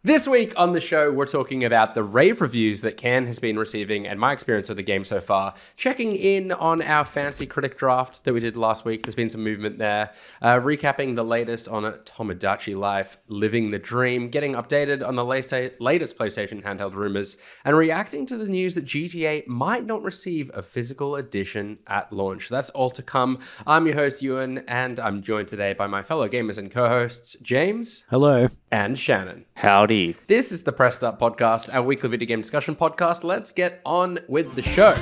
This week on the show, we're talking about the rave reviews that Cairn has been receiving and my experience of the game so far. Checking in on our Fantasy Critic draft that we did last week. There's been some movement there. Recapping the latest on Tomodachi Life, living the dream. Getting updated on the latest PlayStation handheld rumors. And reacting to the news that GTA might not receive a physical edition at launch. That's all to come. I'm your host, Ewan, and I'm joined today by my fellow gamers and co-hosts, James. Hello. And Shannon. Howdy. This is the Press Start Podcast, our weekly video game discussion podcast. Let's get on with the show.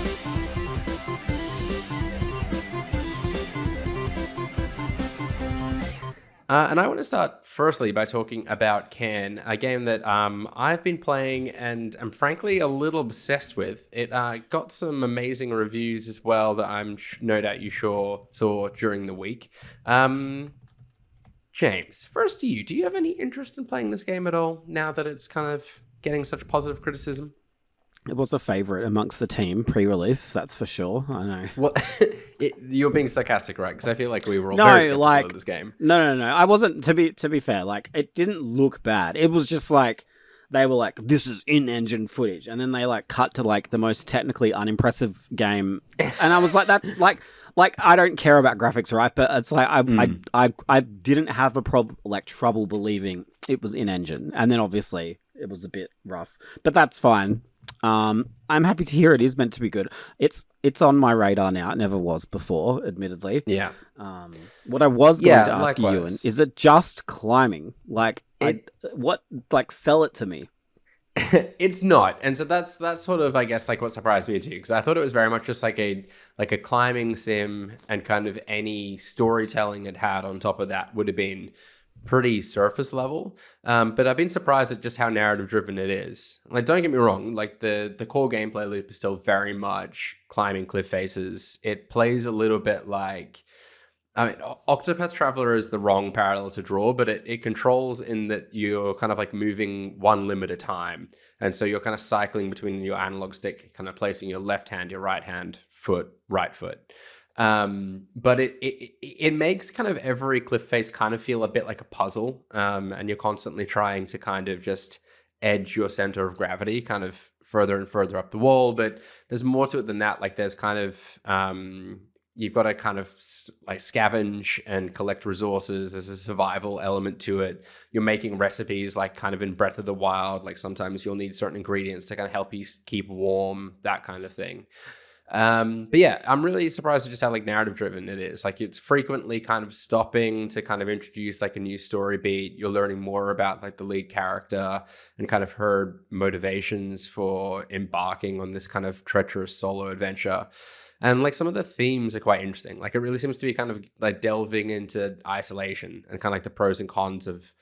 And I want to start firstly by talking about Cairn, a game that I've been playing and am frankly a little obsessed with. It got some amazing reviews as well that I'm no doubt you sure saw during the week. James, first to you, do you have any interest in playing this game at all now that it's kind of getting such positive criticism? It was a favourite amongst the team pre-release, that's for sure. I know. Well, you're being sarcastic, right? Because I feel like we were all very skeptical of this game. No. I wasn't. To be fair, like it didn't look bad. It was just like they were like, "This is in-engine footage," and then they like cut to like the most technically unimpressive game, and I was like, "That like." Like, I don't care about graphics, right? But it's like, I didn't have trouble believing it was in-engine. And then obviously it was a bit rough, but that's fine. I'm happy to hear it is meant to be good. It's on my radar now. It never was before, admittedly. Yeah. What I was going to ask likewise. you, Ewan, is it just climbing? Sell it to me. It's not, and so that's sort of, I guess, like what surprised me too, because I thought it was very much just like a climbing sim, and kind of any storytelling it had on top of that would have been pretty surface level. But I've been surprised at just how narrative driven it is. Like, don't get me wrong, like the core gameplay loop is still very much climbing cliff faces. It plays a little bit like, I mean, Octopath Traveler is the wrong parallel to draw, but it controls in that you're kind of like moving one limb at a time. And so you're kind of cycling between your analog stick, kind of placing your left hand, your right hand, foot, right foot. But it makes kind of every cliff face kind of feel a bit like a puzzle. And you're constantly trying to kind of just edge your center of gravity kind of further and further up the wall. But there's more to it than that. Like, there's kind of... You've got to kind of like scavenge and collect resources. There's a survival element to it. You're making recipes like kind of in Breath of the Wild. Like, sometimes you'll need certain ingredients to kind of help you keep warm, that kind of thing. But yeah, I'm really surprised at just how like narrative driven it is. Like, it's frequently kind of stopping to kind of introduce like a new story beat. You're learning more about like the lead character and kind of her motivations for embarking on this kind of treacherous solo adventure. And like some of the themes are quite interesting. Like, it really seems to be kind of like delving into isolation and kind of like the pros and cons of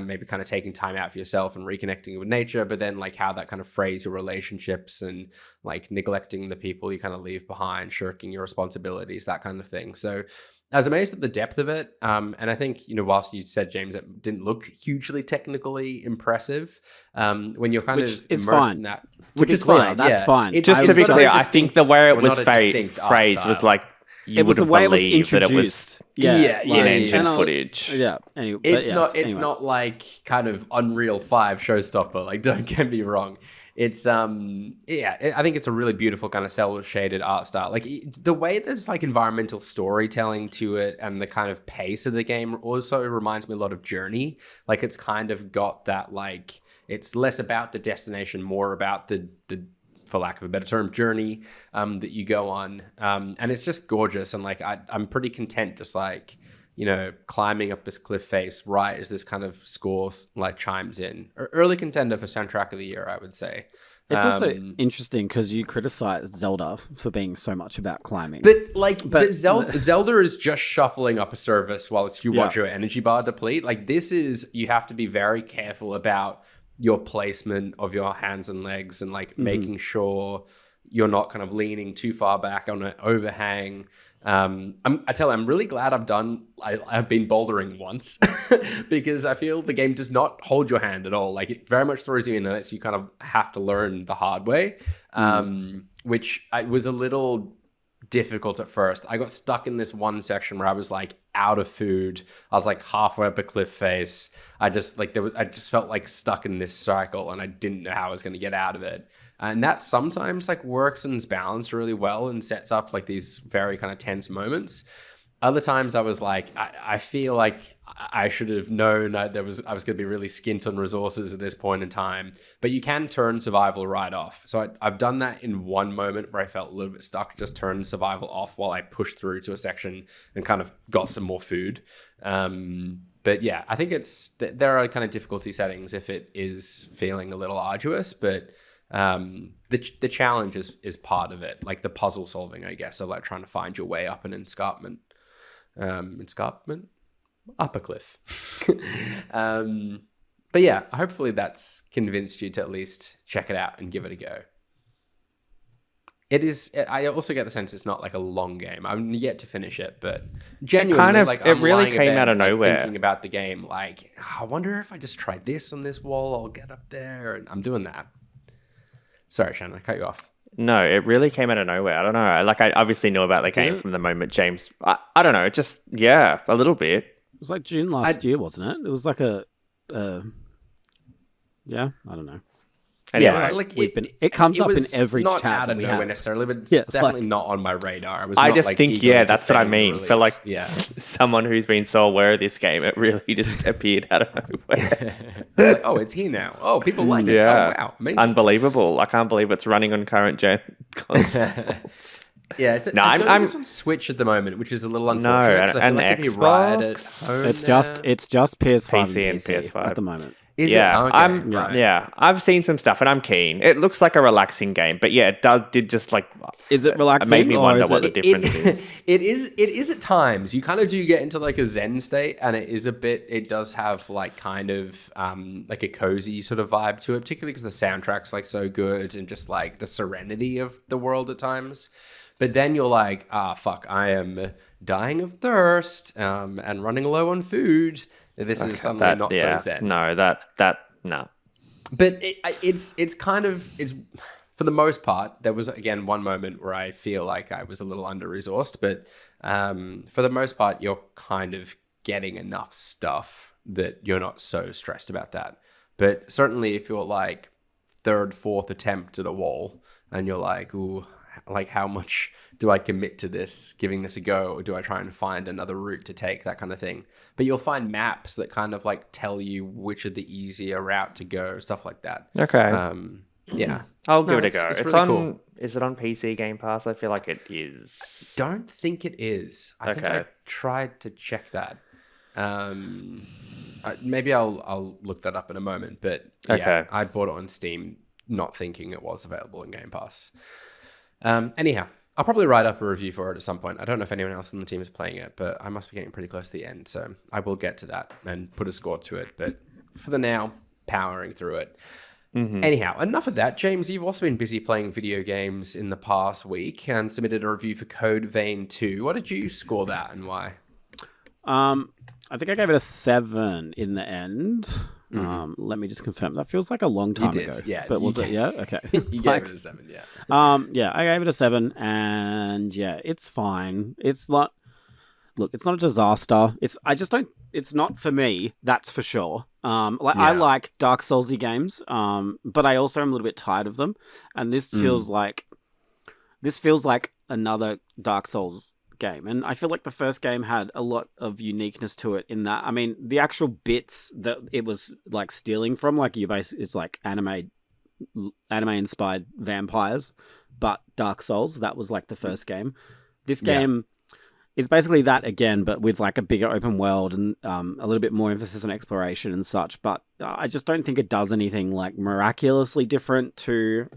maybe kind of taking time out for yourself and reconnecting with nature, but then like how that kind of frays your relationships and like neglecting the people you kind of leave behind, shirking your responsibilities, that kind of thing. So I was amazed at the depth of it. And I think, you know, whilst you said, James, it didn't look hugely technically impressive, when you're kind of immersed in that. Which is fine. That's fine. Just to be clear, I think the way it was phrased was like, you would have believed that it was in-engine footage. Yeah. Anyway, it's not like kind of Unreal 5 showstopper. Like, don't get me wrong. It's I think it's a really beautiful kind of cel shaded art style. Like, the way there's like environmental storytelling to it and the kind of pace of the game also reminds me a lot of Journey. Like, it's kind of got that, like, it's less about the destination, more about the for lack of a better term, journey that you go on. And it's just gorgeous. And like, I'm pretty content just like, you know, climbing up this cliff face right as this kind of score like chimes in. Early contender for soundtrack of the year, I would say. It's also interesting because you criticized Zelda for being so much about climbing. But Zelda is just shuffling up a surface whilst you watch your energy bar deplete. Like, this is, you have to be very careful about your placement of your hands and legs and like making sure you're not kind of leaning too far back on an overhang. I'm really glad I've been bouldering once because I feel the game does not hold your hand at all. Like, it very much throws you in unless you kind of have to learn the hard way, which I was a little difficult at first. I got stuck in this one section where I was like out of food. I was like halfway up a cliff face. I just felt like stuck in this cycle, and I didn't know how I was going to get out of it. And that sometimes like works and is balanced really well and sets up like these very kind of tense moments. Other times I was like, I feel like I should have known I was going to be really skint on resources at this point in time. But you can turn survival right off. So I've done that in one moment where I felt a little bit stuck, just turned survival off while I pushed through to a section and kind of got some more food. But yeah, I think there are kind of difficulty settings if it is feeling a little arduous, but the challenge is part of it, like the puzzle solving, I guess, of like trying to find your way up an escarpment. Up a cliff. But yeah, hopefully that's convinced you to at least check it out and give it a go. It is. I also get the sense it's not like a long game. I'm yet to finish it, but genuinely, it really came out of nowhere. Thinking about the game, like, I wonder if I just try this on this wall, I'll get up there, and I'm doing that. Sorry, Shannon, I cut you off. No, it really came out of nowhere. I don't know. Like, I obviously knew about the game from the moment James... I don't know. Just, yeah, a little bit. It was like June last year, wasn't it? It was like a... yeah, I don't know. Anyway, yeah, like it comes up in every not chat out of nowhere necessarily, but it's definitely not on my radar. I just think, that's what I mean. For like someone who's been so aware of this game, it really just appeared out of nowhere. Like, oh, it's here now. Oh, people like it. Yeah. Oh, wow, amazing. Unbelievable. I can't believe it's running on current gen consoles. Yeah, it's on Switch at the moment, which is a little unfortunate. No, and Xbox. It's just PS5 PC and PS5 at the moment. Is it? Okay. Yeah, I've seen some stuff and I'm keen. It looks like a relaxing game, but yeah, it did just like... Is it relaxing? It made me wonder what the difference is. It is at times. You kind of do get into like a zen state, and it does have like kind of like a cozy sort of vibe to it, particularly because the soundtrack's like so good and just like the serenity of the world at times. But then you're like, fuck, I am dying of thirst and running low on food. This is something not so zen. No, no. But it's kind of for the most part. There was again one moment where I feel like I was a little under-resourced, but for the most part, you're kind of getting enough stuff that you're not so stressed about that. But certainly, if you're like third, fourth attempt at a wall, and you're like, ooh. Like, how much do I commit to this, giving this a go, or do I try and find another route to take, that kind of thing. But you'll find maps that kind of like tell you which are the easier route to go, stuff like that. Okay. Yeah. I'll give it a go. It's really on. Cool. Is it on PC Game Pass? I feel like it is. Don't think it is. I think I tried to check that. Maybe I'll look that up in a moment. But yeah, I bought it on Steam, not thinking it was available in Game Pass. Anyhow, I'll probably write up a review for it at some point. I don't know if anyone else on the team is playing it, but I must be getting pretty close to the end, so I will get to that and put a score to it. But for the now, powering through it. Mm-hmm. Anyhow, enough of that. James, you've also been busy playing video games in the past week and submitted a review for Code Vein 2. What did you score that and why? I think I gave it a 7 in the end. Let me just confirm. That feels like a long time ago. Yeah, but was it? Yeah. Okay. You gave it a 7. Yeah. Yeah, I gave it a 7, and yeah, it's fine. It's not. Look, it's not a disaster. It's not for me. That's for sure. I like Dark Soulsy games. But I also am a little bit tired of them, and this feels like another Dark Souls game, and I feel like the first game had a lot of uniqueness to it in that, I mean, the actual bits that it was like stealing from, like it's like anime inspired vampires, but Dark Souls, that was like the first game. This game is basically that again, but with like a bigger open world and a little bit more emphasis on exploration and such, but I just don't think it does anything like miraculously different to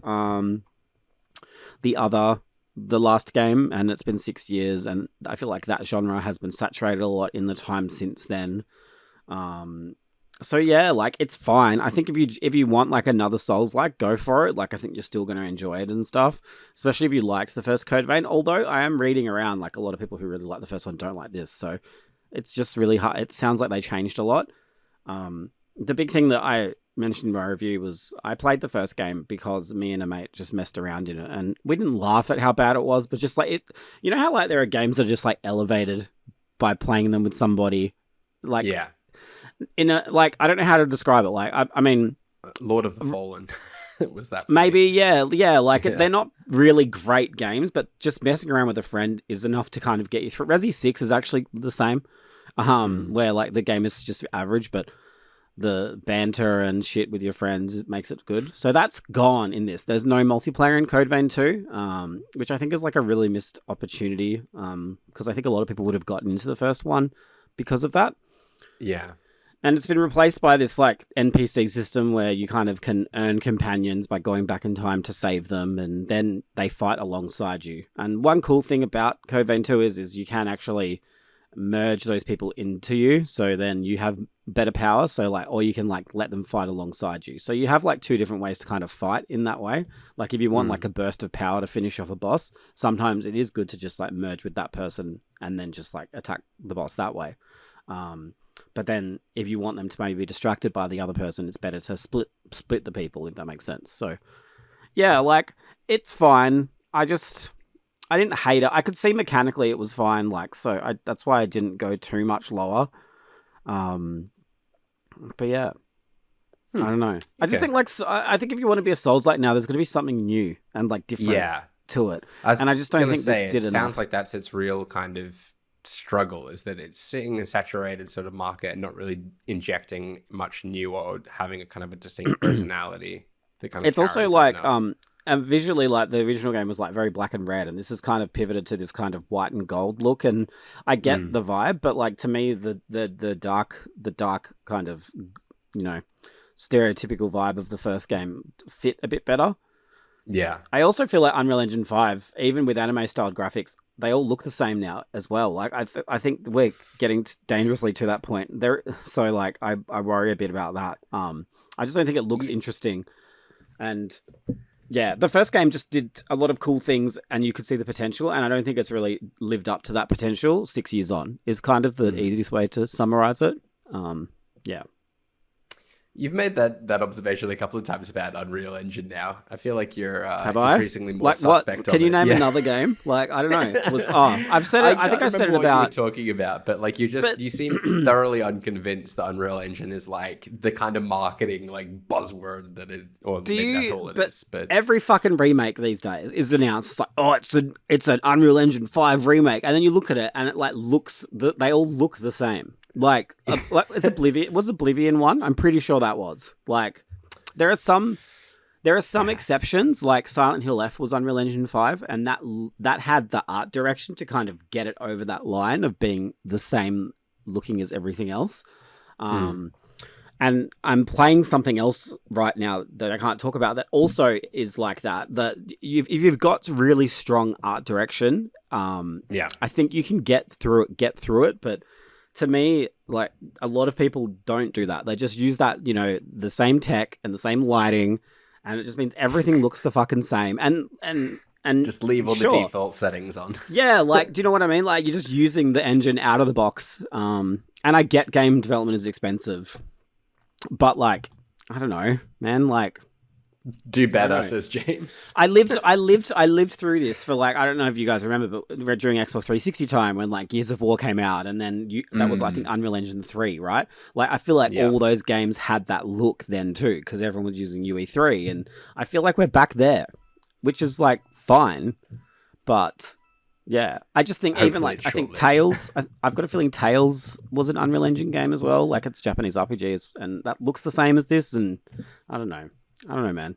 the last game, and it's been 6 years, and I feel like that genre has been saturated a lot in the time since then. So yeah, like, it's fine. I think if you want like another Souls, like, go for it. Like, I think you're still going to enjoy it and stuff, especially if you liked the first Code Vein. Although I am reading around, like, a lot of people who really like the first one don't like this, so it's just really hard. It sounds like they changed a lot. The big thing that mentioned in my review was I played the first game because me and a mate just messed around in it, and we didn't laugh at how bad it was, but just like it, you know how like there are games that are just like elevated by playing them with somebody, like in a like I don't know how to describe it. Like I mean, Lord of the Fallen. Was that maybe like they're not really great games, but just messing around with a friend is enough to kind of get you through. Resi 6 is actually the same, where like the game is just average, but the banter and shit with your friends makes it good. So that's gone in this. There's no multiplayer in Code Vein 2, which I think is like a really missed opportunity, because I think a lot of people would have gotten into the first one because of that. Yeah. And it's been replaced by this like NPC system where you kind of can earn companions by going back in time to save them, and then they fight alongside you. And one cool thing about Code Vein 2 is you can actually merge those people into you, so then you have better power. So like, or you can like let them fight alongside you. So you have like two different ways to kind of fight in that way. Like if you want like a burst of power to finish off a boss, sometimes it is good to just like merge with that person and then just like attack the boss that way. But then if you want them to maybe be distracted by the other person, it's better to split the people, if that makes sense. So yeah, like it's fine. I didn't hate it. I could see mechanically it was fine. Like, so that's why I didn't go too much lower. But yeah, I don't know. I just think like, I think if you want to be a Souls-like now, there's going to be something new and like different to it. And I just don't think this did enough. Sounds like that's its real kind of struggle, is that it's sitting in a saturated sort of market and not really injecting much new or having a kind of a distinct personality. That kind of it's also like, and visually, like the original game was like very black and red, and this is kind of pivoted to this kind of white and gold look. And I get the vibe, but like to me, the dark kind of, you know, stereotypical vibe of the first game fit a bit better. Yeah. I also feel like Unreal Engine 5, even with anime styled graphics, they all look the same now as well. Like I think we're getting dangerously to that point. So like I worry a bit about that. I just don't think it looks interesting. And yeah, the first game just did a lot of cool things and you could see the potential, and I don't think it's really lived up to that potential 6 years on, is kind of the easiest way to summarize it. Yeah. You've made that observation a couple of times about Unreal Engine now. I feel like you're increasingly more like, suspect. Can you name another game? Like, I don't know. I've said it. I think I said it about what you were talking about, but like you seem thoroughly unconvinced that Unreal Engine is like the kind of marketing like buzzword that it, or maybe that's all it is. But every fucking remake these days is announced. It's like, oh, it's an Unreal Engine 5 remake, and then you look at it and it like they all look the same. Like it's Oblivion. Was Oblivion one? I'm pretty sure that was. Like, there are some exceptions. Like Silent Hill F was Unreal Engine 5, and that had the art direction to kind of get it over that line of being the same looking as everything else. And I'm playing something else right now that I can't talk about that also is like that. That if you've got really strong art direction, I think you can get through it, but to me, like, a lot of people don't do that. They just use that, you know, the same tech and the same lighting, and it just means everything looks the fucking same. And just leave all the default settings on. Yeah, like, do you know what I mean? Like, you're just using the engine out of the box. And I get game development is expensive, but like, I don't know, man. Like, do better, says James. I lived through this for like, I don't know if you guys remember, but during Xbox 360 time when like Gears of War came out, and then that was I think Unreal Engine 3, right? Like I feel like all those games had that look then too, because everyone was using UE3, and I feel like we're back there, which is like fine, but yeah, I just think even like I think Tales, I've got a feeling Tales was an Unreal Engine game as well, like it's Japanese RPGs, and that looks the same as this, and I don't know, man.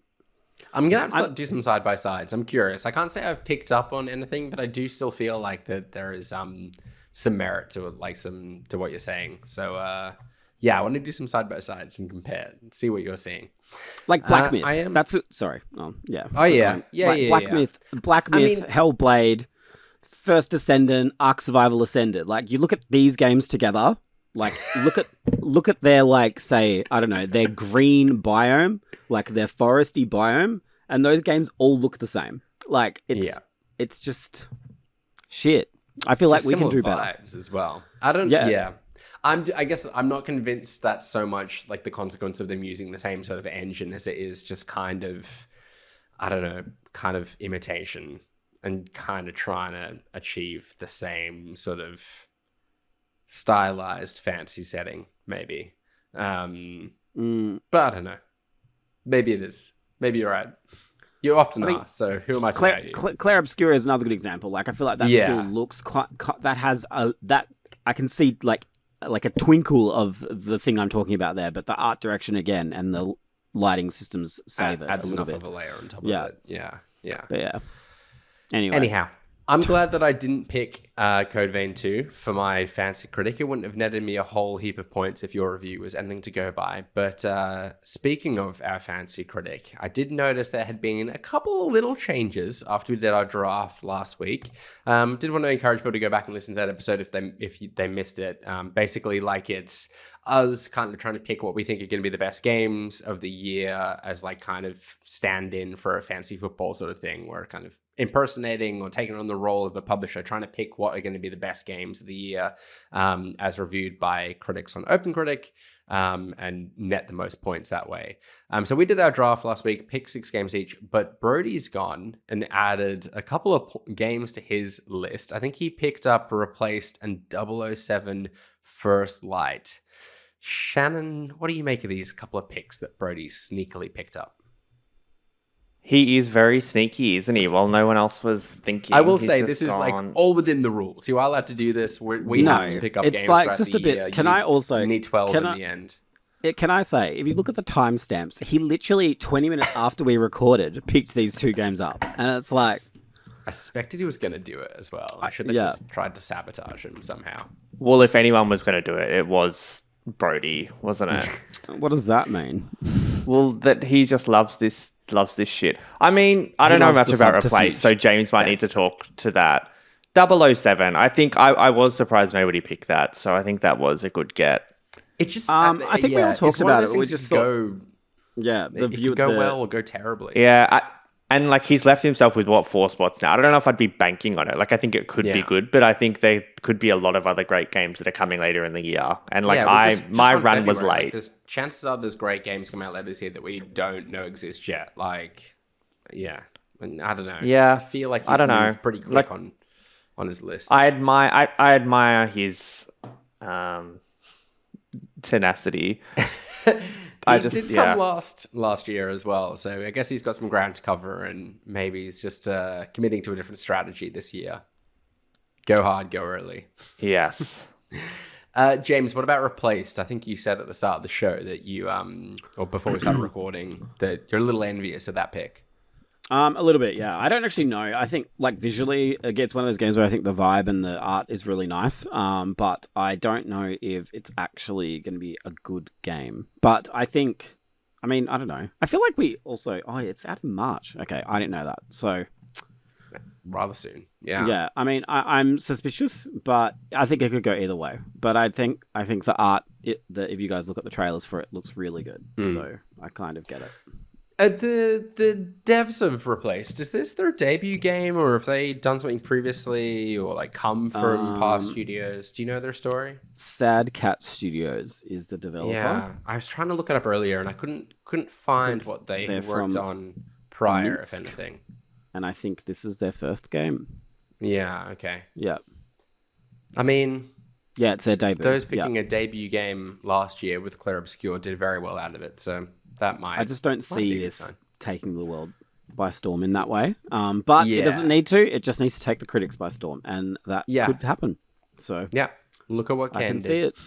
I'm going to have to do some side-by-sides. I'm curious. I can't say I've picked up on anything, but I do still feel like that there is some merit to it, like to what you're saying. So, I want to do some side-by-sides and compare and see what you're seeing. Like Black Myth. That's it. Sorry. Oh, yeah. Oh, yeah. Black Myth, Hellblade, First Descendant, Ark Survival Ascended. Like, you look at these games together, like, look at their, like, say, I don't know, their green biome, like their foresty biome, and those games all look the same. Like, it's just shit. I feel like we can do better as well. I I guess I'm not convinced that so much like the consequence of them using the same sort of engine as it is just kind of, I don't know, kind of imitation and kind of trying to achieve the same sort of stylized fantasy setting, maybe. But I don't know. Maybe it is. Maybe you're right. You often are, so who am I to tell you? Clair Obscura is another good example. Like, I feel like that still looks quite... That has that... I can see, like a twinkle of the thing I'm talking about there, but the art direction, again, and the lighting systems save it adds a little enough bit. of a layer on top of it. Yeah. But yeah. Anyway. Anyhow, I'm glad that I didn't pick Code Vein 2 for my Fantasy Critic. It wouldn't have netted me a whole heap of points if your review was anything to go by. But speaking of our Fantasy Critic, I did notice there had been a couple of little changes after we did our draft last week. Did want to encourage people to go back and listen to that episode if they missed it. Basically, like, it's us kind of trying to pick what we think are going to be the best games of the year as like kind of stand-in for a fantasy football sort of thing. We're kind of impersonating or taking on the role of a publisher, trying to pick what are going to be the best games of the year as reviewed by critics on OpenCritic, and net the most points that way. So we did our draft last week, picked 6 games each, but Brody's gone and added a couple of games to his list. I think he picked up, replaced, and 007 First Light. Shannon, what do you make of these couple of picks that Brody sneakily picked up? He is very sneaky, isn't he? Well, no one else was thinking. I will say this is like all within the rules. You are allowed to do this. We have to pick up games. It's like just a bit. Year. Can I also need 12 in the end? Can I say, if you look at the timestamps, he literally 20 minutes after we recorded picked these 2 games up, and it's like I suspected he was going to do it as well. I should have just tried to sabotage him somehow. Well, if anyone was going to do it, it was Brody, wasn't it? What does that mean? Well, that he just loves this shit. I mean, I don't know much about Replace, so James might need to talk to that. 007, I think I was surprised nobody picked that, so I think that was a good get. It just, I think we all talked about it. We just thought, it could go well or go terribly. Yeah, and like he's left himself with 4 spots now. I don't know if I'd be banking on it. Like I think it could be good, but I think there could be a lot of other great games that are coming later in the year. And like my run was late. Like, chances are there's great games coming out later this year that we don't know exist yet. Like, I don't know. Yeah, I feel like he's moved pretty quick on his list. I admire his tenacity. He did come last year as well, so I guess he's got some ground to cover, and maybe he's just committing to a different strategy this year. Go hard, go early. Yes. James, what about Replaced? I think you said at the start of the show that you, or before we started recording, that you're a little envious of that pick. A little bit, yeah. I don't actually know. I think, like, visually, it's one of those games where I think the vibe and the art is really nice. But I don't know if it's actually going to be a good game. But I think, I don't know. I feel like we also, it's out in March. Okay, I didn't know that. So rather soon, yeah. Yeah, I'm suspicious, but I think it could go either way. But I think the art, if you guys look at the trailers for it, looks really good. So I kind of get it. The devs of Replaced, is this their debut game, or have they done something previously, or like come from past studios? Do you know their story? Sad Cat Studios is the developer. Yeah, I was trying to look it up earlier, and I couldn't find what they had worked on prior, Minsk, if anything. And I think this is their first game. Yeah. Okay. Yeah. Yeah, it's their debut. Those picking a debut game last year with Clair Obscur did very well out of it, so. I just don't see this taking the world by storm in that way. But it doesn't need to. It just needs to take the critics by storm, and that could happen. So look at what I can see it.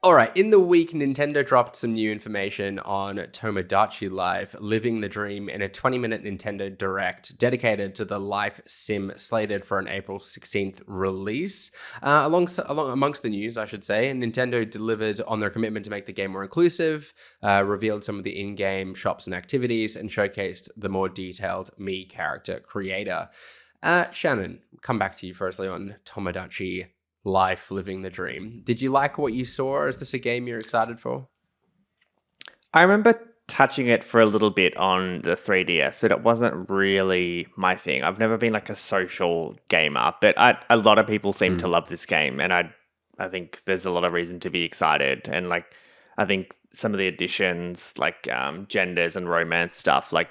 All right, in the week, Nintendo dropped some new information on Tomodachi Life, Living the Dream, in a 20-minute Nintendo Direct dedicated to the life sim slated for an April 16th release. Amongst the news, I should say, Nintendo delivered on their commitment to make the game more inclusive, revealed some of the in-game shops and activities, and showcased the more detailed Mii character creator. Shannon, come back to you firstly on Tomodachi Life, Living the Dream. Did you like what you saw? Is this a game you're excited for? I remember touching it for a little bit on the 3DS, but it wasn't really my thing. I've never been like a social gamer, but a lot of people seem to love this game, and I think there's a lot of reason to be excited. And like, I think some of the additions, like genders and romance stuff, like,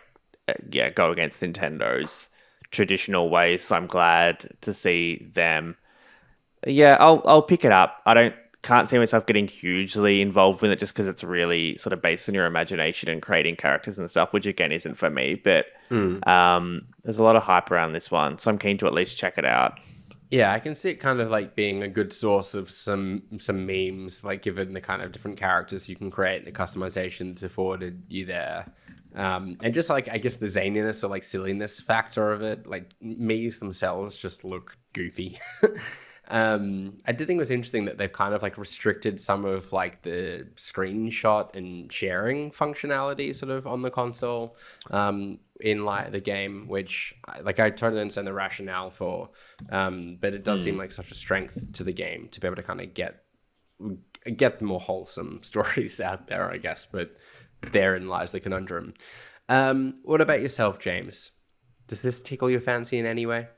go against Nintendo's traditional ways. So I'm glad to see them. Yeah, I'll pick it up. Can't see myself getting hugely involved with it just because it's really sort of based on your imagination and creating characters and stuff, which again isn't for me. But there's a lot of hype around this one, so I'm keen to at least check it out. Yeah, I can see it kind of like being a good source of some memes, like given the kind of different characters you can create, the customizations afforded you there. And just like, I guess the zaniness or like silliness factor of it, like memes themselves just look goofy. I did think it was interesting that they've kind of like restricted some of like the screenshot and sharing functionality sort of on the console in like the game, which I totally understand the rationale for, but it does seem like such a strength to the game to be able to kind of get the more wholesome stories out there, I guess, but therein lies the conundrum. What about yourself, James? Does this tickle your fancy in any way?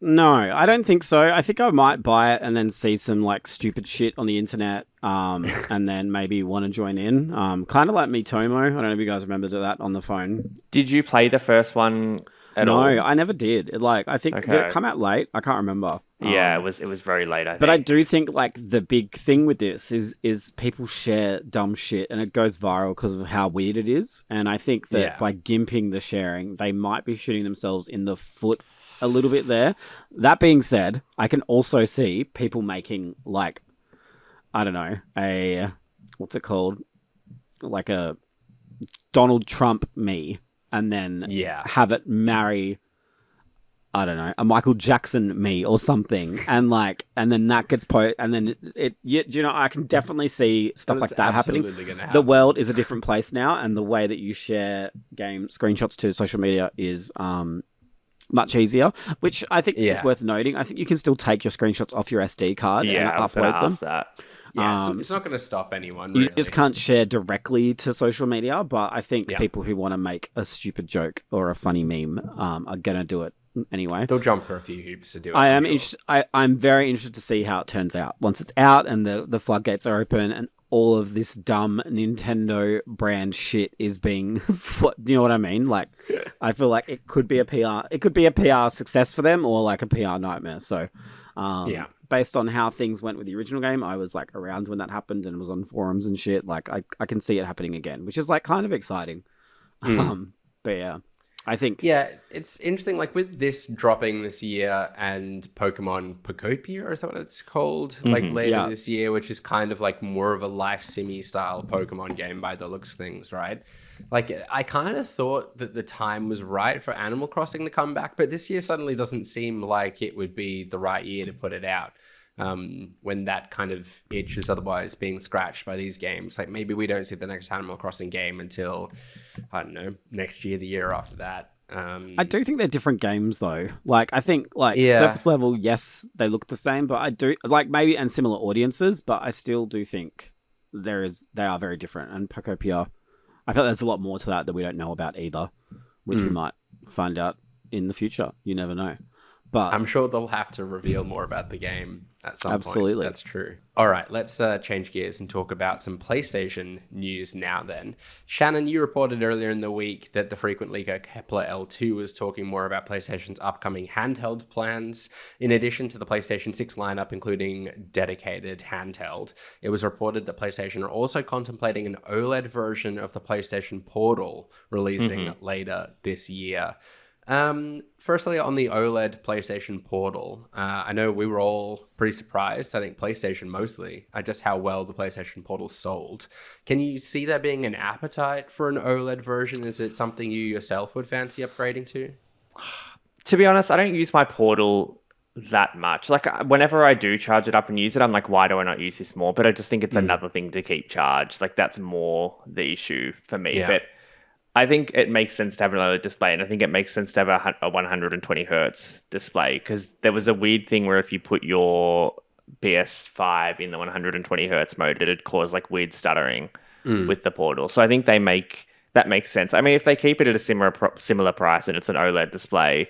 No, I don't think so. I think I might buy it and then see some like stupid shit on the internet, and then maybe want to join in. Kind of like Miitomo. I don't know if you guys remember that on the phone. Did you play the first one at all? No, I never did. I think did it come out late? I can't remember. Yeah, it was very late, I think. But I do think like the big thing with this is people share dumb shit and it goes viral because of how weird it is. And I think that by gimping the sharing, they might be shooting themselves in the foot a little bit there. That being said, I can also see people making like, I don't know, what's it called? Like a Donald Trump me, and then have it marry, I don't know, a Michael Jackson me or something, and then that gets and then I can definitely see stuff like that happening. The world is a different place now, and the way that you share game screenshots to social media is much easier, which I think it's worth noting. I think you can still take your screenshots off your SD card and upload them. That. Yeah, so it's not going to stop anyone. Really. You just can't share directly to social media, but I think people who want to make a stupid joke or a funny meme are going to do it anyway. They'll jump through a few hoops to do it. I'm very interested to see how it turns out once it's out and the floodgates are open and all of this dumb Nintendo brand shit is being, you know what I mean? Like, I feel like it could be a PR success for them or like a PR nightmare. So, based on how things went with the original game, I was like around when that happened and was on forums and shit. Like, I can see it happening again, which is like kind of exciting. But yeah. I think... Yeah, it's interesting, like with this dropping this year and Pokemon Pokopia, or is that what it's called? Like later this year, which is kind of like more of a life simmy style Pokemon game by the looks of things, right? Like I kind of thought that the time was right for Animal Crossing to come back, but this year suddenly doesn't seem like it would be the right year to put it out. When that kind of itch is otherwise being scratched by these games. Like maybe we don't see the next Animal Crossing game until, I don't know, next year, the year after that. I do think they're different games though. Like I think surface level, yes, they look the same, but I do like maybe and similar audiences, but I still do think they are very different. And Pokopia, I feel there's a lot more to that we don't know about either, which we might find out in the future. You never know. But I'm sure they'll have to reveal more about the game at some point. Absolutely. That's true. All right, let's change gears and talk about some PlayStation news now then. Shannon, you reported earlier in the week that the frequent leaker Kepler L2 was talking more about PlayStation's upcoming handheld plans. In addition to the PlayStation 6 lineup, including dedicated handheld, it was reported that PlayStation are also contemplating an OLED version of the PlayStation Portal releasing later this year. Firstly, on the OLED PlayStation Portal, I know we were all pretty surprised, I think PlayStation mostly, at just how well the PlayStation Portal sold. Can you see there being an appetite for an OLED version? Is it something you yourself would fancy upgrading to? To be honest, I don't use my Portal that much. Like, whenever I do charge it up and use it, I'm like, why do I not use this more? But I just think it's another thing to keep charged. Like, that's more the issue for me. Yeah. But I think it makes sense to have an OLED display, and I think it makes sense to have a 120 hertz display, because there was a weird thing where if you put your PS5 in the 120 hertz mode, it'd cause like weird stuttering with the Portal. So I think that makes sense. I mean, if they keep it at a similar price and it's an OLED display,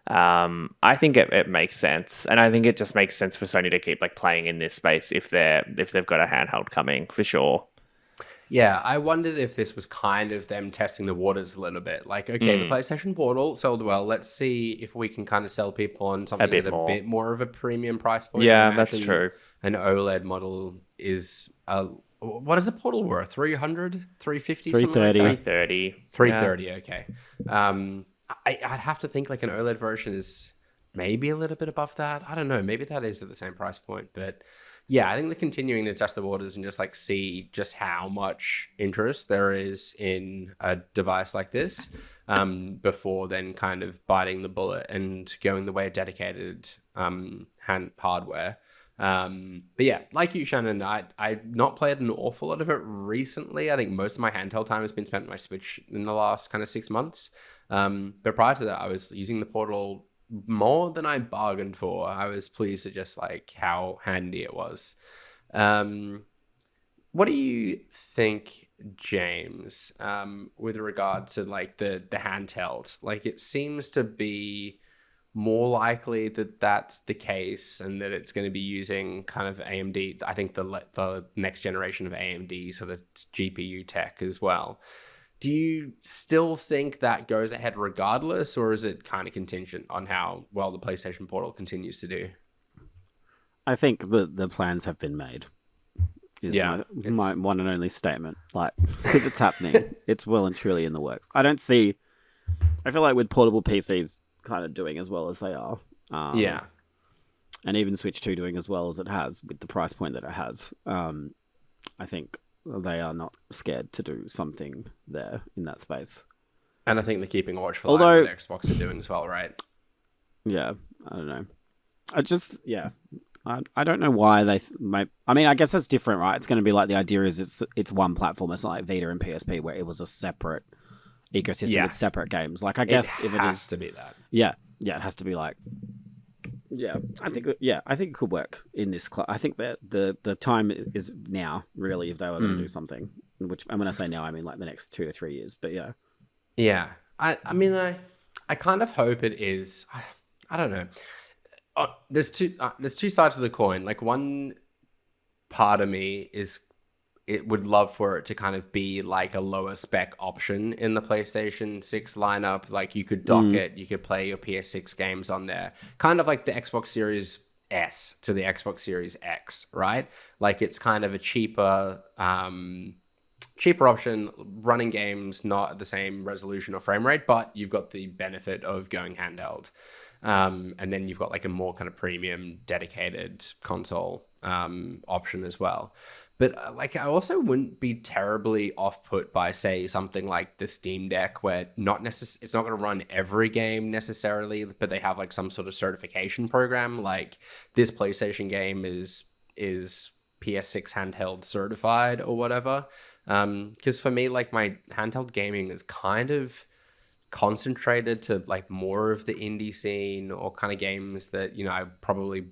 I think it makes sense, and I think it just makes sense for Sony to keep like playing in this space if they've got a handheld coming for sure. Yeah, I wondered if this was kind of them testing the waters a little bit. Like, okay, the PlayStation Portal sold well. Let's see if we can kind of sell people on something at a bit more of a premium price point. Yeah, that's true. An OLED model is what is a Portal worth? 300, 350, 330, something like that? 330. 330. Okay. I'd have to think like an OLED version is maybe a little bit above that. I don't know. Maybe that is at the same price point, but yeah, I think they're continuing to test the waters and just like see just how much interest there is in a device like this before then kind of biting the bullet and going the way of dedicated hardware. But yeah, like you, Shannon, I've not played an awful lot of it recently. I think most of my handheld time has been spent on my Switch in the last kind of 6 months. But prior to that, I was using the Portal more than I bargained for. I was pleased at just like how handy it was. What do you think, James, with regard to like the handheld? Like, it seems to be more likely that that's the case and that it's going to be using kind of AMD. I think the next generation of AMD sort of GPU tech as well. Do you still think that goes ahead regardless, or is it kind of contingent on how well the PlayStation Portal continues to do? I think the plans have been made. My one and only statement. Like, if it's happening, it's well and truly in the works. I feel like with portable PCs kind of doing as well as they are. And even Switch 2 doing as well as it has with the price point that it has. I think they are not scared to do something there in that space. And I think they're keeping a watchful eye on what Xbox are doing as well, right? Yeah, I don't know. I don't know why they I mean, I guess that's different, right? It's going to be like the idea is it's one platform. It's not like Vita and PSP where it was a separate ecosystem with separate games. Like, I guess if it has to be that. Yeah, it has to be like. Yeah, I think it could work in this. I think that the time is now, really, if they were going to do something. Which, and when I say now, I mean like the next 2 to 3 years. But yeah. I mean, I kind of hope it is. I don't know. There's two sides of the coin. Like, one part of me would love for it to kind of be like a lower spec option in the PlayStation 6 lineup. Like, you could dock it, you could play your PS6 games on there. Kind of like the Xbox Series S to the Xbox Series X, right? Like, it's kind of a cheaper option, running games not at the same resolution or frame rate, but you've got the benefit of going handheld. And then you've got like a more kind of premium dedicated console option as well. But like, I also wouldn't be terribly off-put by, say, something like the Steam Deck, where it's not going to run every game necessarily, but they have like some sort of certification program. Like, this PlayStation game is PS6 handheld certified or whatever. Because for me, like, my handheld gaming is kind of concentrated to like more of the indie scene or kind of games that, you know, I probably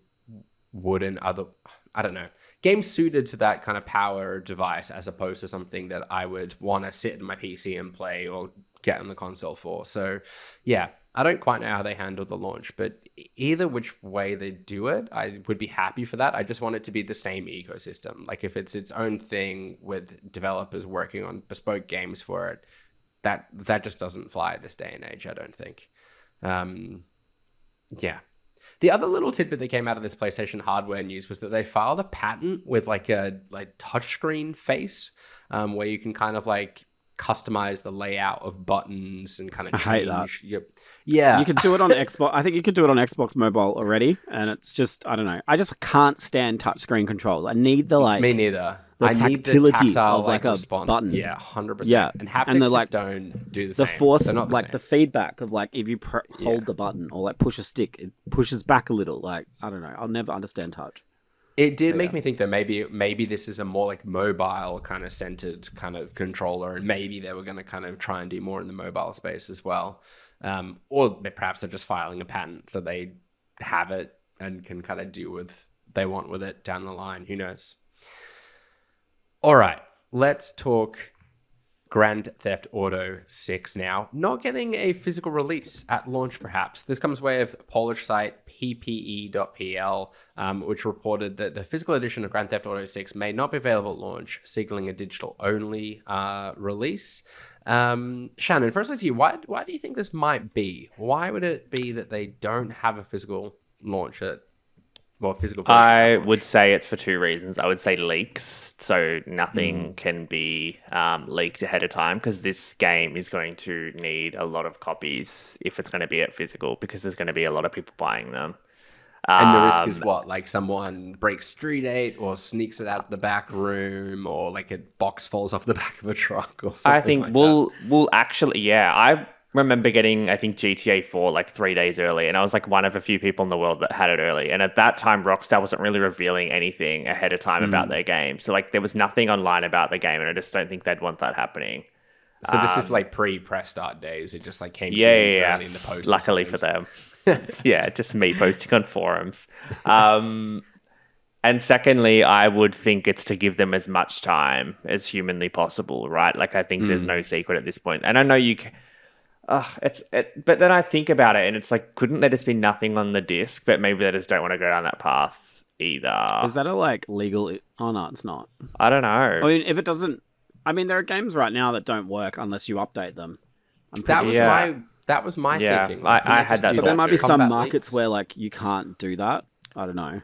wouldn't I don't know, games suited to that kind of power device, as opposed to something that I would want to sit in my PC and play or get on the console for. So yeah, I don't quite know how they handled the launch, but either which way they do it, I would be happy for that. I just want it to be the same ecosystem. Like, if it's its own thing with developers working on bespoke games for it, that just doesn't fly this day and age, I don't think. Yeah. The other little tidbit that came out of this PlayStation hardware news was that they filed a patent with like a touchscreen face, where you can kind of like customize the layout of buttons and kind of change. I hate that. Yeah. You could do it on Xbox. I think you could do it on Xbox Mobile already, and it's just, I don't know. I just can't stand touchscreen controls. I need the like. Me neither. I need the tactile of like a response. button. Yeah, 100%. Yeah, and haptics and like, just don't do the same. same. The force, like the feedback of like if you hold the button or like push a stick, it pushes back a little. Like, I don't know. I'll never understand touch. It did make me think that maybe this is a more like mobile kind of centered kind of controller, and maybe they were going to kind of try and do more in the mobile space as well. Or perhaps they're just filing a patent so they have it and can kind of do what they want with it down the line. Who knows? All right, let's talk Grand Theft Auto 6 now not getting a physical release at launch, perhaps. This comes way of Polish site ppe.pl, which reported that the physical edition of Grand Theft Auto 6 may not be available at launch, signaling a digital-only release. Shannon, firstly to you, why do you think this might be? Why would it be that they don't have a physical launch physical version I would say it's for two reasons. I would say leaks, so nothing can be leaked ahead of time, because this game is going to need a lot of copies if it's going to be at physical, because there's going to be a lot of people buying them. And the risk is what? Like someone breaks Street 8 or sneaks it out of the back room, or like a box falls off the back of a truck or something. I think like we'll actually, I remember getting, I think, GTA 4 like 3 days early, and I was like one of a few people in the world that had it early. And at that time, Rockstar wasn't really revealing anything ahead of time about their game. So like there was nothing online about the game, and I just don't think they'd want that happening. So this is like pre-press start days. It just like came to you early in the post. Luckily for them. Yeah, just me posting on forums. And secondly, I would think it's to give them as much time as humanly possible, right? Like I think there's no secret at this point. And I know you can... but then I think about it, and it's like, couldn't there just be nothing on the disc? But maybe they just don't want to go down that path either. Is that a like legal? Oh no, it's not. I don't know. I mean, if it doesn't, I mean, there are games right now that don't work unless you update them. That was my thinking. Like, I had that. But there might be some markets leaks where like you can't do that. I don't know.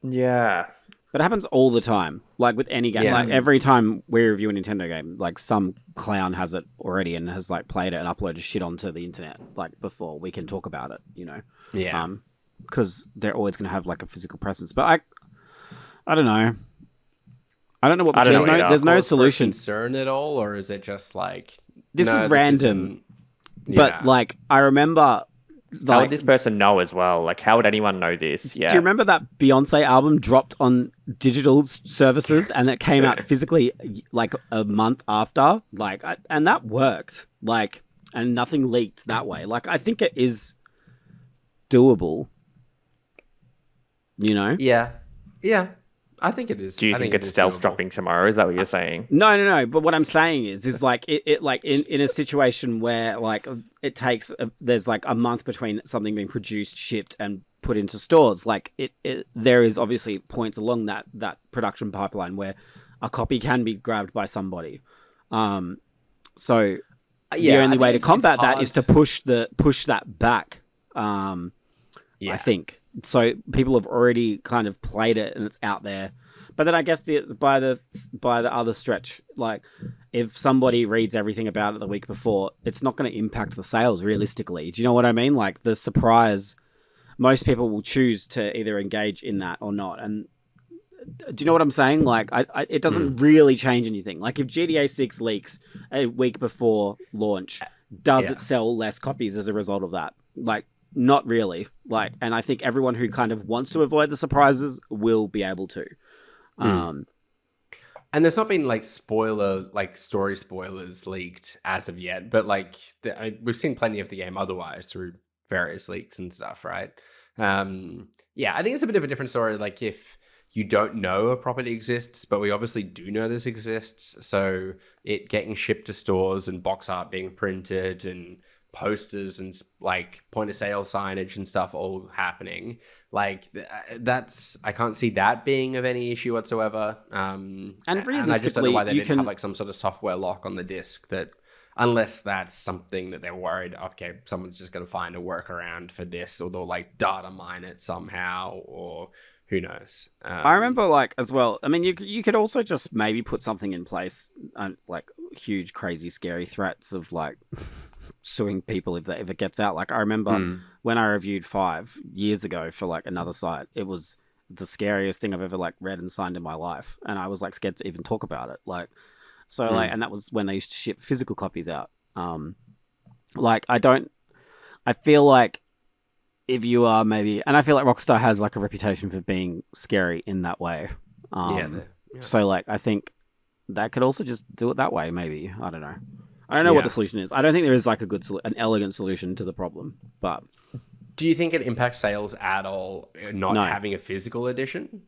Yeah. But it happens all the time. Like with any game. Yeah. Like every time we review a Nintendo game, like some clown has it already and has like played it and uploaded shit onto the internet like before we can talk about it, you know? Yeah. Because they're always going to have like a physical presence. But I don't know. I don't know what there's no solution. Concern at all, or is it just like this is random? But like I remember. How would this person know as well? Like, how would anyone know this? Yeah. Do you remember that Beyonce album dropped on digital services and it came out physically like a month after? Like, and that worked. Like, and nothing leaked that way. Like, I think it is doable. You know? Yeah. I think it is. Do you think it's stealth dropping tomorrow? Is that what you're saying? No. But what I'm saying is like it like in a situation where like it takes there's like a month between something being produced, shipped, and put into stores. Like there is obviously points along that production pipeline where a copy can be grabbed by somebody. So the only way to combat that is to push that back. I think. So people have already kind of played it and it's out there. But then I guess by the other stretch, like if somebody reads everything about it the week before, it's not going to impact the sales realistically. Do you know what I mean? Like the surprise, most people will choose to either engage in that or not. And do you know what I'm saying? Like it doesn't really change anything. Like if GTA 6 leaks a week before launch, does it sell less copies as a result of that? Like, not really. Like, and I think everyone who kind of wants to avoid the surprises will be able to. And there's not been like story spoilers leaked as of yet, but like we've seen plenty of the game otherwise through various leaks and stuff, right? I think it's a bit of a different story. Like if you don't know a property exists, but we obviously do know this exists, so it getting shipped to stores and box art being printed and posters and like point of sale signage and stuff all happening, like that's I can't see that being of any issue whatsoever. And I just don't know why they didn't have like some sort of software lock on the disc, that unless that's something that they're worried, okay, someone's just going to find a workaround for this, or they'll like data mine it somehow, or who knows. I remember like as well, I mean you could also just maybe put something in place, like huge crazy scary threats of like suing people if it gets out. Like I remember when I reviewed 5 years ago for like another site, it was the scariest thing I've ever like read and signed in my life, and I was like scared to even talk about it. Like so like, and that was when they used to ship physical copies out. Like I feel like if you are maybe, and I feel like Rockstar has like a reputation for being scary in that way. So like I think that could also just do it that way. Maybe I don't know. I don't know what the solution is. I don't think there is like an elegant solution to the problem. But do you think it impacts sales at all not having a physical edition?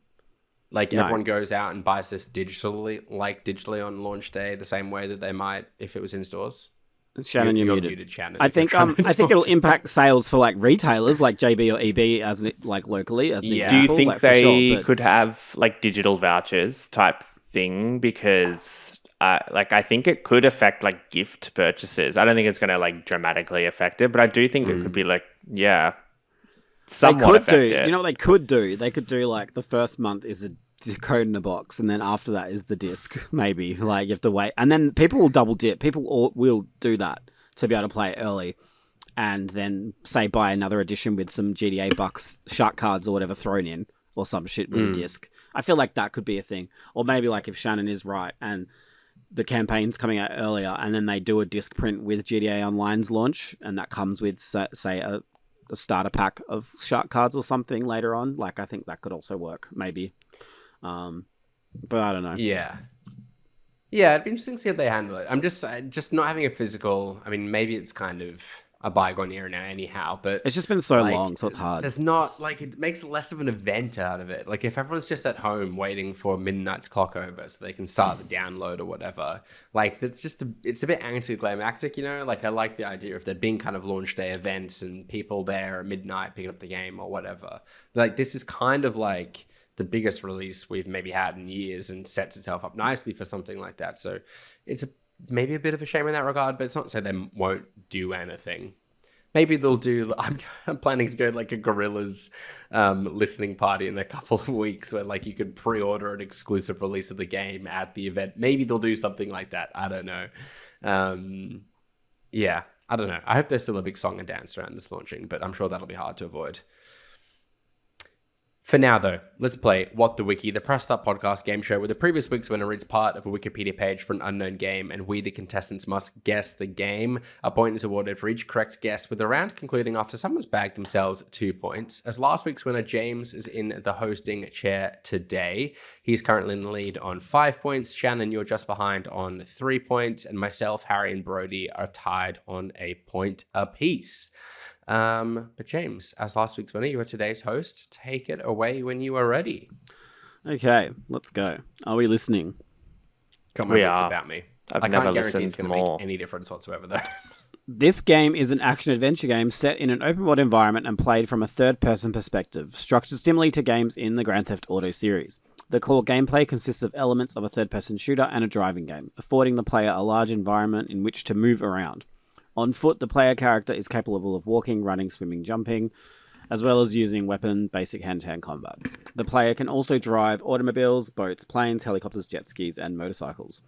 Like No. everyone goes out and buys this digitally on launch day, the same way that they might if it was in stores. Shannon, you're muted. Shannon. I think it'll impact sales for like retailers like JB or EB as like locally as an example. Do you think like, they but... could have like digital vouchers type thing? Because I think it could affect like gift purchases. I don't think it's going to like dramatically affect it, but I do think it could be like somewhat affect it. Do you know what they could do? They could do like the first month is a code in a box, and then after that is the disc. Maybe like you have to wait, and then people will double dip. People will do that to be able to play it early, and then say buy another edition with some GDA bucks, shark cards or whatever thrown in, or some shit with a disc. I feel like that could be a thing, or maybe like if Shannon is right and the campaign's coming out earlier, and then they do a disc print with GDA Online's launch, and that comes with say a starter pack of shark cards or something later on. Like I think that could also work, maybe. But I don't know. Yeah, it'd be interesting to see how they handle it. I'm just not having a physical. I mean, maybe it's kind of a bygone era now, anyhow. But it's just been so long, so it's hard. There's not like it makes less of an event out of it. Like if everyone's just at home waiting for midnight's clock over so they can start the download or whatever. Like that's just it's a bit anticlimactic, you know. Like I like the idea of there being kind of launch day events and people there at midnight picking up the game or whatever. Like this is kind of like the biggest release we've maybe had in years and sets itself up nicely for something like that. So it's maybe a bit of a shame in that regard, but it's not to say they won't do anything. Maybe they'll do, I'm planning to go to like a Gorillas listening party in a couple of weeks where like you could pre-order an exclusive release of the game at the event. Maybe they'll do something like that. I don't know. Yeah, I don't know. I hope there's still a big song and dance around this launching, but I'm sure that'll be hard to avoid. For now, though, let's play What the Wiki, the Pressed Up podcast game show where the previous week's winner reads part of a Wikipedia page for an unknown game, and we, the contestants, must guess the game. A point is awarded for each correct guess, with the round concluding after someone's bagged themselves 2 points. As last week's winner, James is in the hosting chair today. He's currently in the lead on 5 points. Shannon, you're just behind on 3 points, and myself, Harry, and Brody are tied on a point apiece. But James, as last week's winner, you are today's host. Take it away when you are ready. Okay, let's go. Are we listening? Got my books about me. I can't guarantee it's going to make any difference whatsoever, though. This game is an action-adventure game set in an open-world environment and played from a third-person perspective, structured similarly to games in the Grand Theft Auto series. The core gameplay consists of elements of a third-person shooter and a driving game, affording the player a large environment in which to move around. On foot, the player character is capable of walking, running, swimming, jumping, as well as using basic hand-to-hand combat. The player can also drive automobiles, boats, planes, helicopters, jet skis, and motorcycles.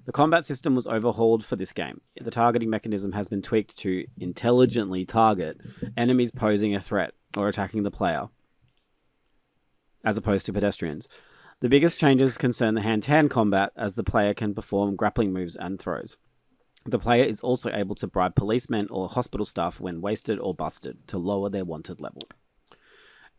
The combat system was overhauled for this game. The targeting mechanism has been tweaked to intelligently target enemies posing a threat or attacking the player, as opposed to pedestrians. The biggest changes concern the hand-to-hand combat, as the player can perform grappling moves and throws. The player is also able to bribe policemen or hospital staff when wasted or busted to lower their wanted level.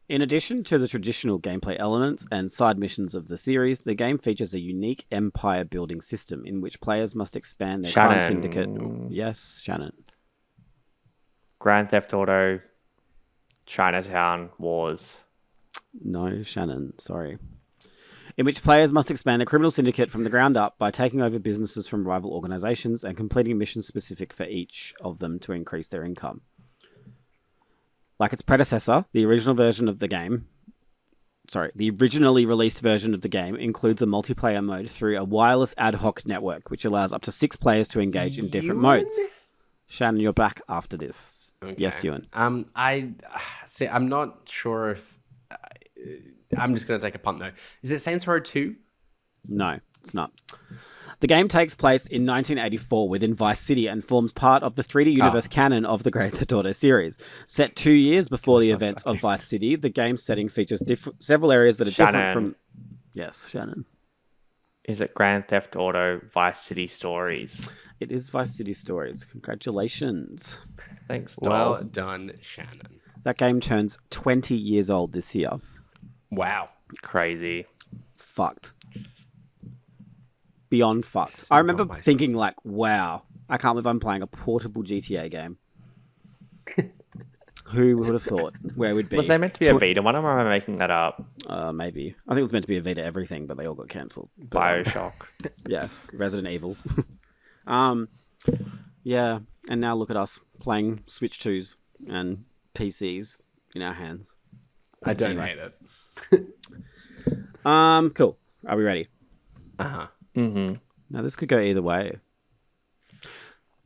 In addition to the traditional gameplay elements and side missions of the series, the game features a unique empire-building system in which players must expand their crime syndicate. Yes, Shannon. Grand Theft Auto, Chinatown Wars. No, Shannon, sorry. In which players must expand the criminal syndicate from the ground up by taking over businesses from rival organizations and completing missions specific for each of them to increase their income. Like its predecessor, the originally released version of the game includes a multiplayer mode through a wireless ad hoc network, which allows up to 6 players to engage in different modes. Shannon, you're back after this. Okay. Yes, Ewan. I'm not sure if... I'm just going to take a punt, though. Is it Saints Row 2? No, it's not. The game takes place in 1984 within Vice City and forms part of the 3D universe canon of the Grand Theft Auto series. Set 2 years before the events of Vice City, the game's setting features several areas that are different from... Yes, Shannon. Is it Grand Theft Auto Vice City Stories? It is Vice City Stories. Congratulations. Thanks, Dol. Well done, Shannon. That game turns 20 years old this year. Wow. Crazy. It's fucked. Beyond fucked. I remember thinking like, wow, I can't believe I'm playing a portable GTA game. Who would have thought where we'd be? Was there meant to be a Vita one, or am I making that up? Maybe. I think it was meant to be a Vita everything, but they all got cancelled. Bioshock. Yeah, Resident Evil. Yeah, and now look at us playing Switch 2s and PCs in our hands. I don't hate it. Cool. Are we ready? Uh-huh. Mm-hmm. Now, this could go either way.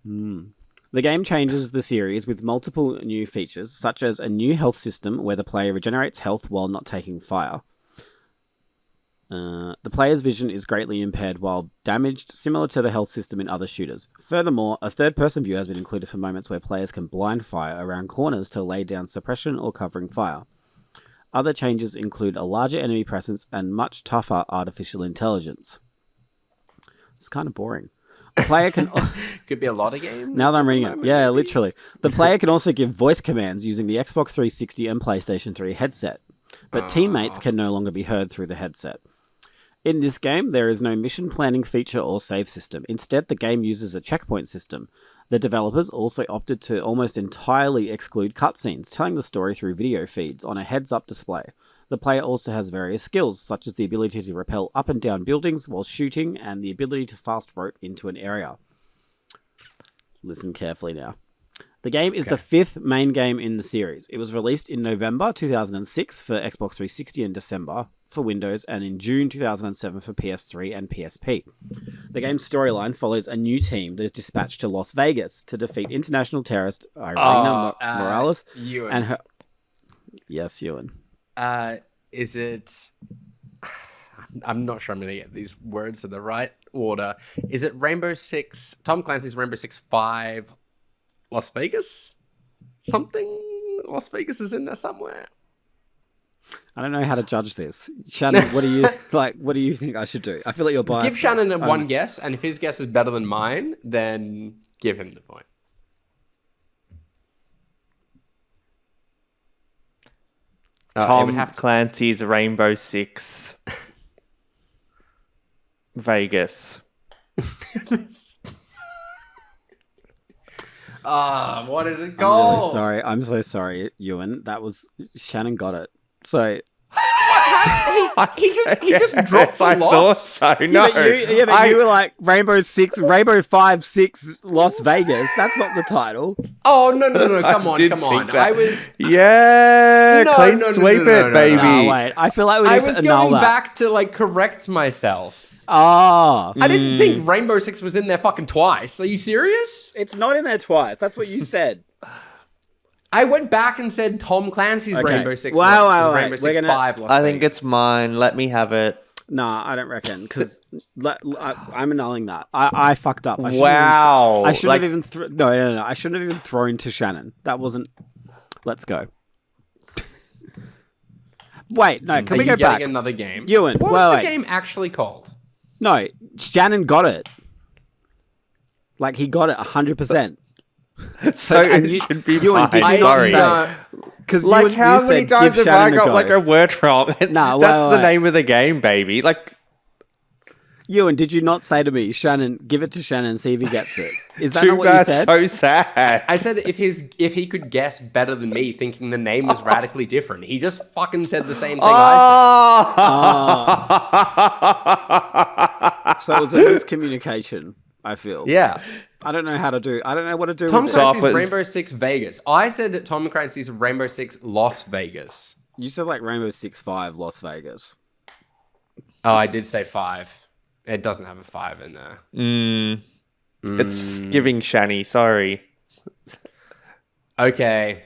The game changes the series with multiple new features, such as a new health system where the player regenerates health while not taking fire. The player's vision is greatly impaired while damaged, similar to the health system in other shooters. Furthermore, a third-person view has been included for moments where players can blind fire around corners to lay down suppression or covering fire. Other changes include a larger enemy presence and much tougher artificial intelligence. It's kind of boring. A player can... Could be a lot of games. Now that I'm reading it. Yeah, literally. The player can also give voice commands using the Xbox 360 and PlayStation 3 headset, but teammates can no longer be heard through the headset. In this game, there is no mission planning feature or save system. Instead, the game uses a checkpoint system. The developers also opted to almost entirely exclude cutscenes, telling the story through video feeds on a heads-up display. The player also has various skills, such as the ability to rappel up and down buildings while shooting and the ability to fast rope into an area. Listen carefully now. The game is the 5th main game in the series. It was released in November 2006 for Xbox 360 and December for Windows, and in June 2007 for PS3 and PSP. The game's storyline follows a new team that is dispatched to Las Vegas to defeat international terrorist Irina Morales Ewan. and her... Yes, Ewan. Is it... I'm not sure I'm going to get these words in the right order. Is it Rainbow Six... Tom Clancy's Rainbow Six 5 Las Vegas? Something? Las Vegas is in there somewhere. I don't know how to judge this. Shannon, what do you like? What do you think I should do? I feel like you're biased. Give Shannon one guess, and if his guess is better than mine, then give him the point. Tom Clancy's Rainbow Six Vegas. What is it called? I'm really sorry. I'm so sorry, Ewan. That was Shannon got it. So he just dropped the I loss. thought so. No, but you were like Rainbow 5 6 Las Vegas. That's not the title. Oh no! Come on! I was clean sweep it, baby. No, wait. I feel like we need I to was annul going that. back to like correct myself. Oh, I didn't think Rainbow Six was in there fucking twice. Are you serious? it's not in there twice. That's what you said. I went back and said Tom Clancy's Okay. Rainbow Six. Wow, Rainbow We're Six gonna- 5 Las I think Vegas. it's mine. Let me have it. Nah, I don't reckon because I'm annulling that. I fucked up. Wow. I shouldn't have even. No. I shouldn't have even thrown to Shannon. That wasn't. Let's go. Wait, no. Can Are we you go getting back? another game? Ewan, What was wait. the game actually called? No, Shannon got it. Like he got it 100%. So and it you- should be Ewan, mine. did you not Sorry. say- Because Like, how many times have I got like a word wrong? Nah, That's the wait. name of the game, baby. Like, Ewan, did you not say to me, Shannon, give it to Shannon and see if he gets it? Is that too not what you bad, said? so sad. I said if he could guess better than me, thinking the name was radically different. He just fucking said the same thing I So it was a miscommunication, I feel. said. Yeah. I don't know what to do Tom with Clancy's this. Rainbow Six Vegas. I said Tom Clancy's Rainbow Six Las Vegas. You said like Rainbow 5 Las Vegas. Oh, I did say 5. It doesn't have a 5 in there. It's giving Shani. Sorry. Okay.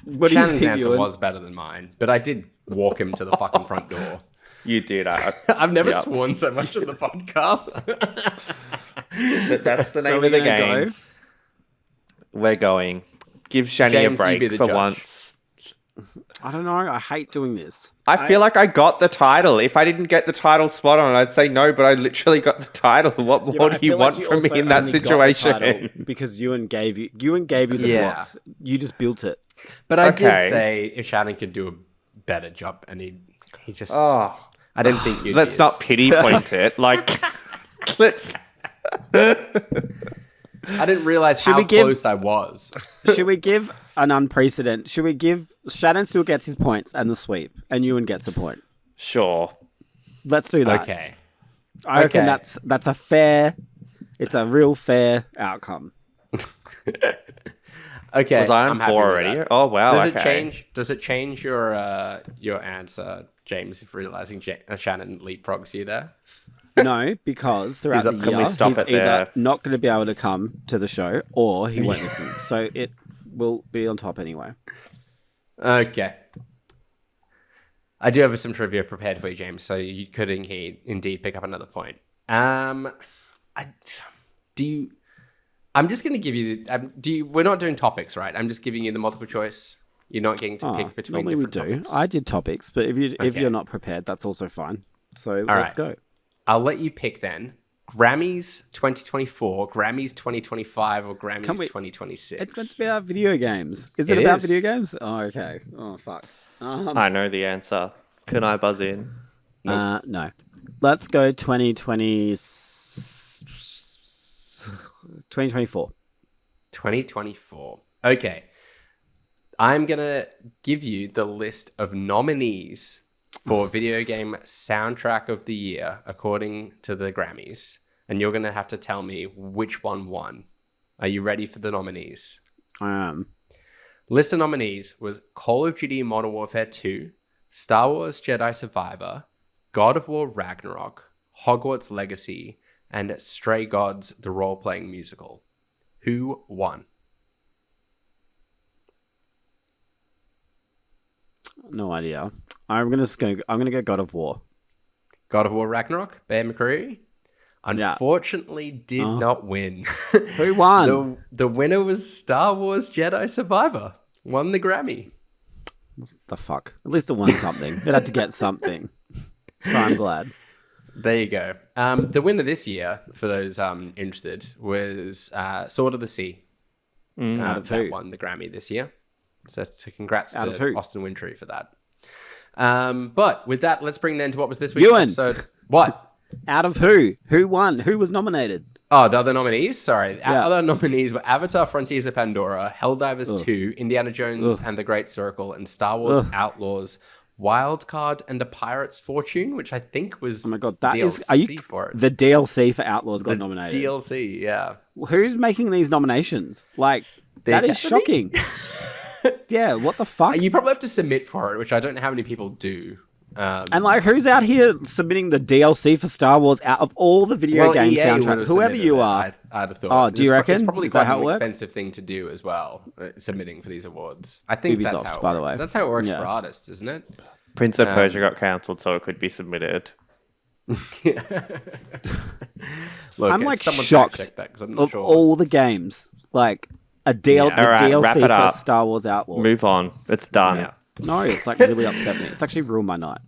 What do Shannon's you think, answer Ewan? was better than mine, but I did walk him to the fucking front door. You did. I've never Yep. sworn so much in the podcast. But that's the So name we're of the gonna game. go? We're going. Give Shani James, a you be break the for judge. once. I don't know. I hate doing this. I feel like I got the title. If I didn't get the title spot on, I'd say no, but I literally got the title. What more do you want from me in that situation? Because Ewan gave you the Yeah. blocks. You just built it. But I Okay. did say if Shannon could do a better job, and he just... Oh, I didn't think you'd let's not pity point it. Like, let's. I didn't realize how we give- close I was. Should we give an unprecedented. Should we give Shannon still gets his points and the sweep, and Ewan gets a point? Sure. Let's do that. Okay. I reckon that's a fair. It's a real fair outcome. Okay. Was I on 4 already? Oh wow. Does it change your answer, James? If realizing Shannon leapfrogs you there. No, because throughout the year he's either not going to be able to come to the show or he won't listen. So it will be on top anyway. Okay. I do have some trivia prepared for you, James, so you could indeed pick up another point. I'm just going to give you... we're not doing topics, right? I'm just giving you the multiple choice. You're not getting to pick between different topics. I did topics, but if you're not prepared, that's also fine. So let's go. I'll let you pick then. Grammys 2024, Grammys 2025, or Grammys 2026. It's meant to be about video games. Is it about video games? Oh, okay. Oh, fuck. I know the answer. Can I buzz in? Nope. No. Let's go 2024. 2024. Okay. I'm going to give you the list of nominees for video game soundtrack of the year, according to the Grammys. And you're going to have to tell me which one won. Are you ready for the nominees? I am. List of nominees was Call of Duty Modern Warfare 2, Star Wars Jedi Survivor, God of War Ragnarok, Hogwarts Legacy, and Stray Gods, the role-playing musical. Who won? No idea. I'm gonna go God of War. God of War Ragnarok, Bear McCreary, unfortunately did not win. Who won? The winner was Star Wars Jedi Survivor. Won the Grammy. What the fuck? At least it won something. It had to get something. So I'm glad. There you go. The winner this year, for those interested, was Sword of the Sea. That won the Grammy this year. So congrats to Austin Wintory for that. But with that, let's bring an end to what was this week's episode. What? Out of who? Who won? Who was nominated? Oh, the other nominees? Sorry. The other nominees were Avatar Frontiers of Pandora, Helldivers 2, Indiana Jones and the Great Circle, and Star Wars Outlaws, Wildcard, and A Pirate's Fortune, which I think was DLC for it. The DLC for Outlaws got nominated. DLC, yeah. Who's making these nominations? Like, that is shocking. Yeah, what the fuck? You probably have to submit for it, which I don't know how many people do. And like, who's out here submitting the DLC for Star Wars out of all the video game soundtrack? Whoever you are. I'd have thought. Oh, do you reckon? It's probably quite an expensive thing to do as well, submitting for these awards. I think Ubisoft, that's how it by works. The way. That's how it works for artists, isn't it? Prince of Persia got cancelled, so it could be submitted. Look, I'm like shocked of all the games. Like, the DLC for Star Wars Outlaws. Move on. It's done. Yeah. No, it's like really upset me. It's actually ruined my night.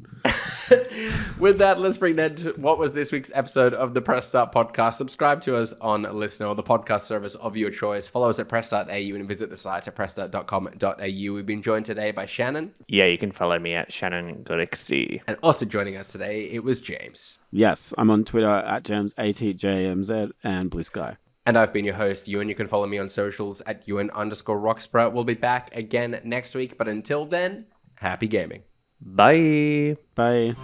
With that, let's bring that to what was this week's episode of the Press Start podcast. Subscribe to us on Listener or the podcast service of your choice. Follow us at press.au and visit the site at pressstart.com.au. We've been joined today by Shannon. Yeah, you can follow me at Shannon Galaxy. And also joining us today, it was James. Yes, I'm on Twitter at JamesATJMZ and Blue Sky. And I've been your host, Ewan. You can follow me on socials at Ewan_Roxburgh. We'll be back again next week. But until then, happy gaming. Bye. Bye.